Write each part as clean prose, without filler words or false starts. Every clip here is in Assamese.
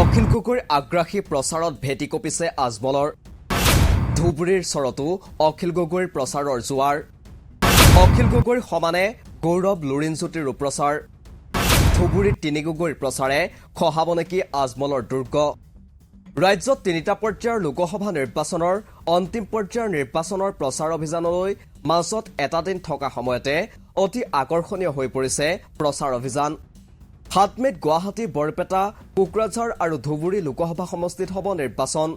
অখিল গগৈৰ আগ্ৰাসী প্ৰচাৰত ভেটি কপিছে আজমলৰ ধুবুৰীৰ চৰতো অখিল গগৈৰ প্ৰচাৰৰ জোৱাৰ অখিল গগৈৰ সমানে গৌৰৱ লুৰিণজ্যোতিৰো প্ৰচাৰ ধুবুৰীত তিনি গগৈৰ প্ৰচাৰে খহাব নেকি আজমলৰ দুৰ্গ ৰাজ্যত তিনিটা পৰ্যায়ৰ লোকসভা নিৰ্বাচনৰ অন্তিম পৰ্যায়ৰ নিৰ্বাচনৰ প্ৰচাৰ অভিযানলৈ মাজত এটা দিন থকা সময়তে অতি আকৰ্ষণীয় হৈ পৰিছে প্ৰচাৰ অভিযান 7 মেত গুৱাহাটী বৰপেটা কোকৰাঝাৰ আৰু ধুবুৰী লোকসভা সমষ্টিত হ'ব নিৰ্বাচন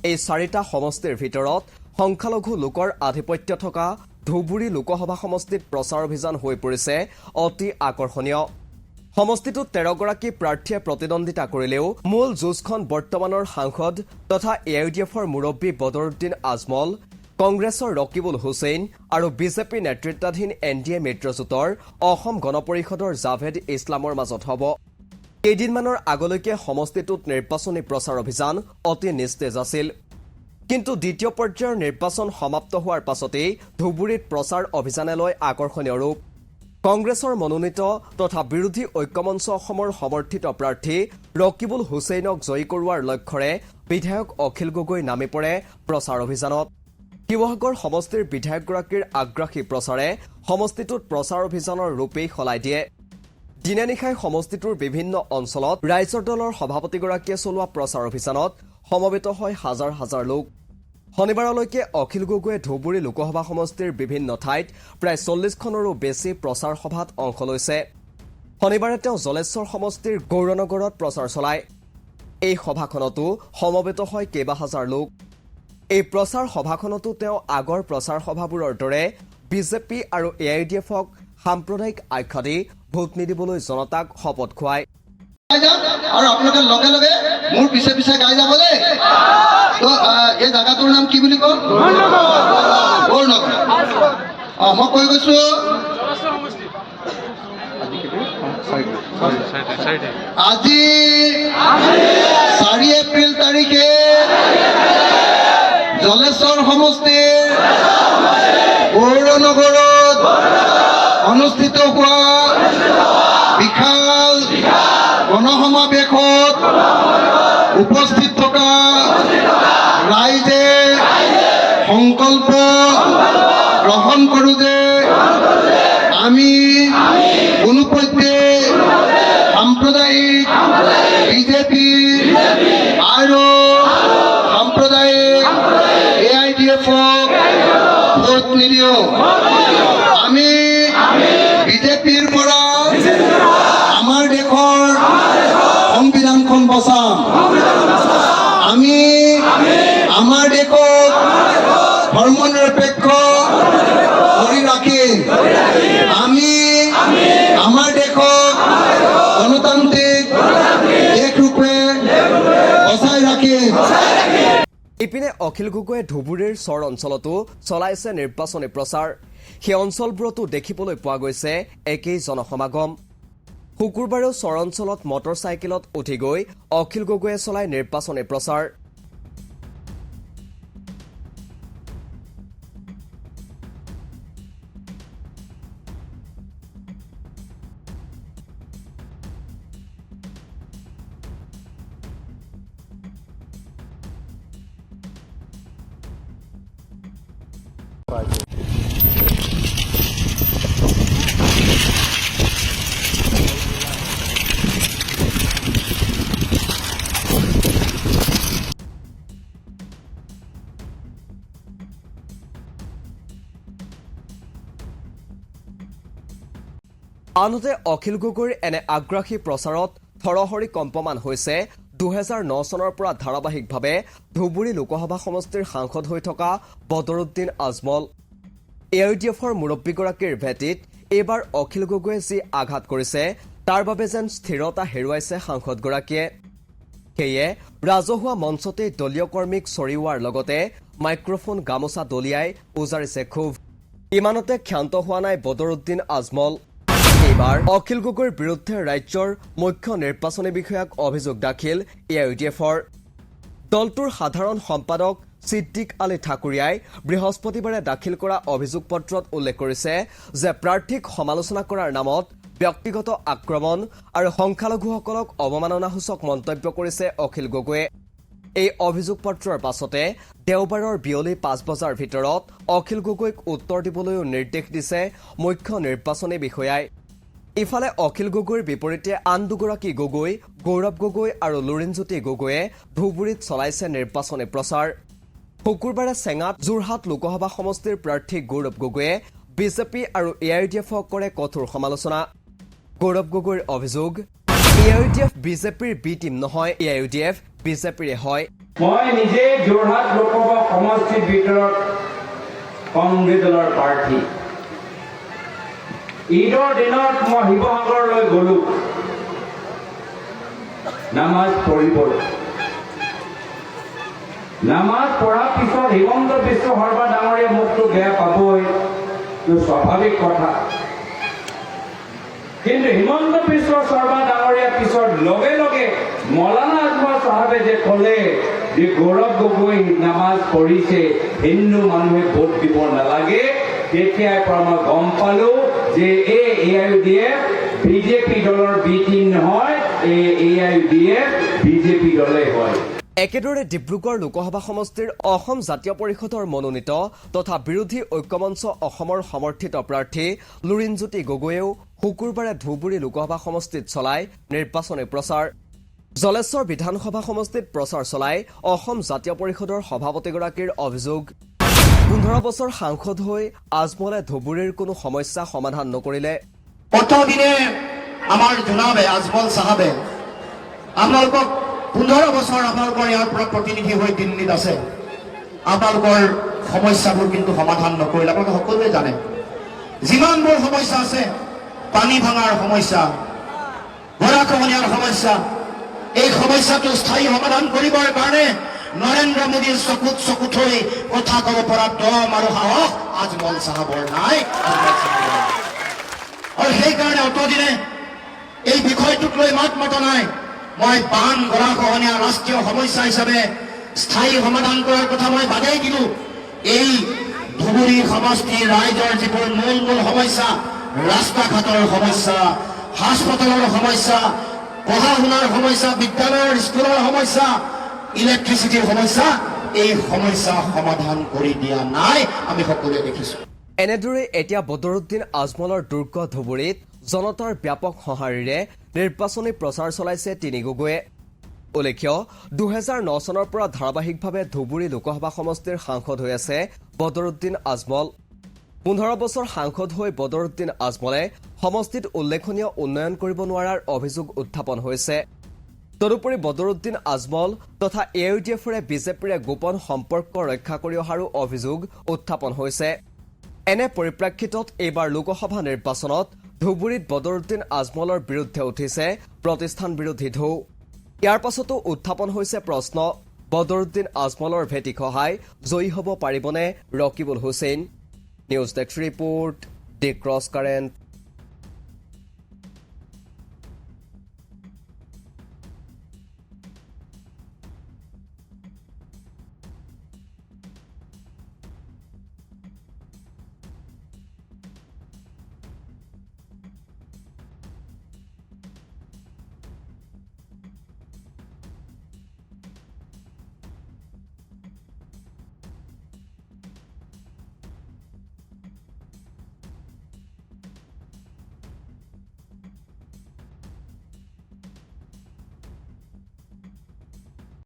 এই চাৰিটা সমষ্টিৰ ভিতৰত সংখ্যালঘু লোকৰ আধিপত্য থকা ধুবুৰী লোকসভা সমষ্টিত প্ৰচাৰ অভিযান হৈ পৰিছে অতি আকৰ্ষণীয় সমষ্টিটোত 13 গৰাকী প্ৰাৰ্থীয়ে প্ৰতিদ্বন্দ্বিতা কৰিলেও মূল যুঁজখন বৰ্তমানৰ সাংসদ তথা এআইডিএফৰ মুৰব্বী বদৰুদ্দিন আজমল কংগ্ৰেছৰ ৰকিবুল হুছেইন আৰু বিজেপি নেতৃত্বাধীন এনডিএ মিত্ৰজোঁটৰ অসম গণ পৰিষদৰ জাভেদ ইছলামৰ মাজত হ'ব কেইদিনমানৰ আগলৈকে সমষ্টিটোত নিৰ্বাচনী প্ৰচাৰ অভিযান অতি নিস্তেজ আছিল কিন্তু দ্বিতীয় পৰ্যায়ৰ নিৰ্বাচন সমাপ্ত হোৱাৰ পাছতেই ধুবুৰীত প্ৰচাৰ অভিযানে লৈ আকৰ্ষণীয় ৰূপ কংগ্ৰেছৰ মনোনীত তথা বিৰোধী ঐক্যমঞ্চ অসমৰ সমৰ্থিত প্ৰাৰ্থী ৰকিবুল হুছেইনক জয়ী কৰোৱাৰ লক্ষ্যৰে বিধায়ক অখিল গগৈ নামি পৰে প্ৰচাৰ অভিযানত শিৱসাগৰ সমষ্টিৰ বিধায়কগৰাকীৰ আগ্ৰাসী প্ৰচাৰে সমষ্টিটোত প্ৰচাৰ অভিযানৰ ৰূপেই সলাই দিয়ে দিনে নিশাই সমষ্টিটোৰ বিভিন্ন অঞ্চলত ৰাইজৰ দলৰ সভাপতিগৰাকীয়ে চলোৱা প্ৰচাৰ অভিযানত সমবেত হয় হাজাৰ হাজাৰ লোক শনিবাৰলৈকে অখিল গগৈয়ে ধুবুৰী লোকসভা সমষ্টিৰ বিভিন্ন ঠাইত প্ৰায় 40খনৰো বেছি প্ৰচাৰ সভাত অংশ লৈছে শনিবাৰে তেওঁ জলেশ্বৰ সমষ্টিৰ গৌৰনগৰত প্ৰচাৰ চলায় এই সভাখনতো সমবেত হয় কেইবা হাজাৰ লোক এই প্ৰচাৰ সভাখনতো তেওঁ আগৰ প্ৰচাৰ সভাবোৰৰ দৰে বিজেপি আৰু এআইডিএফক সাম্প্ৰদায়িক আখ্যা দি ভোট নিদিবলৈ জনতাক শপত খুৱায় আৰু আপোনালোকে লগে লগে মোৰ পিছে পিছে গাই যাব দেই তো এই জায়গাটোৰ নাম কি বুলি কওঁ গৌৰনগৰ মই কৈ গৈছো আজি 4 এপ্ৰিল তাৰিখে জলেশ্বৰ সমষ্টিৰ গৌৰনগৰত অনুষ্ঠিত হোৱা বিশাল গণসমাৱেশত উপস্থিত থকা ৰাইজে সংকল্প গ্ৰহণ কৰোঁ যে আমি কোনোপধ্যে সাম্প্ৰদায়িক বিজেপি আৰু সাম্প্ৰদায়িক এআইডিএফক ভোট নিদিওঁ আমি বিজেপিৰ পৰা আমাৰ দেশৰ সংবিধানখন বচাম আমি আমাৰ দেশক ধৰ্মনিৰপেক্ষ কৰি ৰাখিম আমি আমাৰ দেশক গণতান্ত্ৰিক দেশ ৰূপে বচাই ৰাখিম ইপিনে অখিল গগৈয়ে ধুবুৰীৰ চৰ অঞ্চলতো চলাইছে নিৰ্বাচনী প্ৰচাৰ সেই অঞ্চলবোৰতো দেখিবলৈ পোৱা গৈছে একেই জনসমাগম শুকুৰবাৰেও চৰ অঞ্চলত মটৰ চাইকেলত উঠি গৈ অখিল গগৈয়ে চলাই নিৰ্বাচনী প্ৰচাৰ আনহাতে অখিল গগৈৰ এনে আগ্ৰাসী প্ৰচাৰত থৰহৰি কম্পমান হৈছে 2009 চনৰ পৰা ধাৰাবাহিকভাৱে ধুবুৰী লোকসভা সমষ্টিৰ সাংসদ হৈ থকা বদৰুদ্দিন আজমল এআইডিএফৰ মুৰব্বীগৰাকীৰ ভেটিত এইবাৰ অখিল গগৈয়ে যি আঘাত কৰিছে তাৰ বাবে যেন স্থিৰতা হেৰুৱাইছে সাংসদগৰাকীয়ে সেয়ে ৰাজহুৱা মঞ্চতেই দলীয় কৰ্মীক চৰিওৱাৰ লগতে মাইক্ৰফোন গামোচা দলিয়াই উজাৰিছে ক্ষোভ ইমানতে ক্ষান্ত হোৱা নাই বদৰুদ্দিন আজমল এইবাৰ অখিল গগৈৰ বিৰুদ্ধে ৰাজ্যৰ মুখ্য নিৰ্বাচনী বিষয়াক অভিযোগ দাখিল এআইডিএফৰ দলটোৰ সাধাৰণ সম্পাদক সিদ্দিক আলী ঠাকুৰীয়াই বৃহস্পতিবাৰে দাখিল কৰা অভিযোগ পত্ৰত উল্লেখ কৰিছে যে প্ৰাৰ্থীক সমালোচনা কৰাৰ নামত ব্যক্তিগত আক্ৰমণ আৰু সংখ্যালঘুসকলক অৱমাননাসূচক মন্তব্য কৰিছে অখিল গগৈয়ে এই অভিযোগ পত্ৰৰ পাছতে দেওবাৰৰ বিয়লি 5 বজাৰ ভিতৰত অখিল গগৈক উত্তৰ দিবলৈও নিৰ্দেশ দিছে মুখ্য নিৰ্বাচনী বিষয়াই ইফালে অখিল গগৈৰ বিপৰীতে আন দুগৰাকী গগৈ গৌৰৱ গগৈ আৰু লুৰিণজ্যোতি গগৈয়ে ধুবুৰীত চলাইছে নিৰ্বাচনী প্ৰচাৰ শুকুৰবাৰে চেঙাত যোৰহাট লোকসভা সমষ্টিৰ প্ৰাৰ্থী গৌৰৱ গগৈয়ে বিজেপি আৰু এআইডিএফক কৰে কঠোৰ সমালোচনা গৌৰৱ গগৈৰ অভিযোগ এআইডিএফ বিজেপিৰ বি টিম নহয় এআইডিএফ বিজেপিৰে হয় মই নিজে যোৰহাট লোকসভা সমষ্টিৰ ভিতৰত কংগ্ৰেছ দলৰ প্ৰাৰ্থী ঈদৰ দিনত মই শিৱসাগৰলৈ গলো নামাজ পঢ়িবলৈ নামাজ পঢ়াৰ পিছত হিমন্ত বিশ্ব শৰ্মা ডাঙৰীয়া মোকতো বেয়া পাবই স্বাভাৱিক কথা কিন্তু হিমন্ত বিশ্ব শৰ্মা ডাঙৰীয়াৰ পিছত লগে লগে মৌলানা আজমল চাহাবে যে ক'লে যে গৌৰৱ গগৈ নামাজ পঢ়িছে হিন্দু মানুহে ভোট দিব নালাগে তেতিয়াৰ পৰা মই গম পালো যে এই এআইডিএফ বিজেপি দলৰ বি টিম নহয় এই এআইডিএফ বিজেপি দলে হয় একেদৰে ডিব্ৰুগড় লোকসভা সমষ্টিৰ অসম জাতীয় পৰিষদৰ মনোনীত তথা বিৰোধী ঐক্যমঞ্চ অসমৰ সমৰ্থিত প্ৰাৰ্থী লুৰিণজ্যোতি গগৈয়েও শুকুৰবাৰে ধুবুৰী লোকসভা সমষ্টিত চলাই নিৰ্বাচনী প্ৰচাৰ জলেশ্বৰ বিধানসভা সমষ্টিত প্ৰচাৰ চলাই অসম জাতীয় পৰিষদৰ সভাপতিগৰাকীৰ অভিযোগ 15 বছৰ সাংসদ হৈ আজমলে ধুবুৰীৰ কোনো সমস্যা সমাধান নকৰিলে প্ৰথমদিনে আমাৰ জনাবে আজমল চাহাবে আপোনালোকক 15 বছৰ আপোনালোকৰ ইয়াৰ পৰা প্ৰতিনিধি হৈ দিল্লীত আছে আপোনালোকৰ সমস্যাবোৰ কিন্তু সমাধান নকৰিলে আপোনালোকে সকলোৱে জানে যিমানবোৰ সমস্যা আছে পানী ভাঙাৰ সমস্যা গৰাখহনীয়াৰ সমস্যা এই সমস্যাটো স্থায়ী সমাধান কৰিবৰ কাৰণে নৰেন্দ্ৰ মোদীৰ চকুত চকু থৈ কথা ক'ব পৰা দম আৰু সাহস আজমল চাহাবৰ নাই আৰু সেইকাৰণে অতদিনে এই বিষয়টোক লৈ মাত মতা নাই মই বান গৰাখহনীয়া ৰাষ্ট্ৰীয় সমস্যা হিচাপে স্থায়ী সমাধান কৰাৰ কথা মই বাদেই দিলো এই ধুবুৰী সমষ্টিৰ ৰাইজৰ যিবোৰ মূল সমস্যা ৰাস্তা ঘাটৰ সমস্যা হাস্পতালৰ সমস্যা পঢ়া শুনাৰ সমস্যা বিদ্যালয়ৰ স্কুলৰ সমস্যা ইলেক্ট্ৰিচিটিৰ সমস্যা এই সমস্যা সমাধান কৰি দিয়া নাই আমি সকলোৱে দেখিছো এনেদৰে এতিয়া বদৰুদ্দিন আজমলৰ দুৰ্গ ধুবুৰীত জনতাৰ ব্যাপক সঁহাৰিৰে নিৰ্বাচনী প্ৰচাৰ চলাইছে তিনি গগৈয়ে উল্লেখ্য 2009 চনৰ পৰা ধাৰাবাহিকভাৱে ধুবুৰী লোকসভা সমষ্টিৰ সাংসদ হৈ আছে বদৰুদ্দিন আজমল 15 বছৰ সাংসদ হৈ বদৰুদ্দিন আজমলে সমষ্টিত উল্লেখনীয় উন্নয়ন কৰিব নোৱাৰাৰ অভিযোগ উত্থাপন হৈছে তদুপৰি বদৰুদ্দিন আজমল তথা এআইডিএফৰে বিজেপিৰে গোপন সম্পৰ্ক ৰক্ষা কৰি অহাৰো অভিযোগ উত্থাপন হৈছে এনে পৰিপ্ৰেক্ষিতত এইবাৰ লোকসভা নিৰ্বাচনত ধুবুৰীত বদৰুদ্দিন আজমলৰ বিৰুদ্ধে উঠিছে প্ৰতিষ্ঠান বিৰোধী ঢৌ ইয়াৰ পাছতো উত্থাপন হৈছে প্ৰশ্ন বদৰুদ্দিন আজমলৰ ভেটি খহাই জয়ী হ'ব পাৰিবনে Rakibul Hussain news desk report the cross current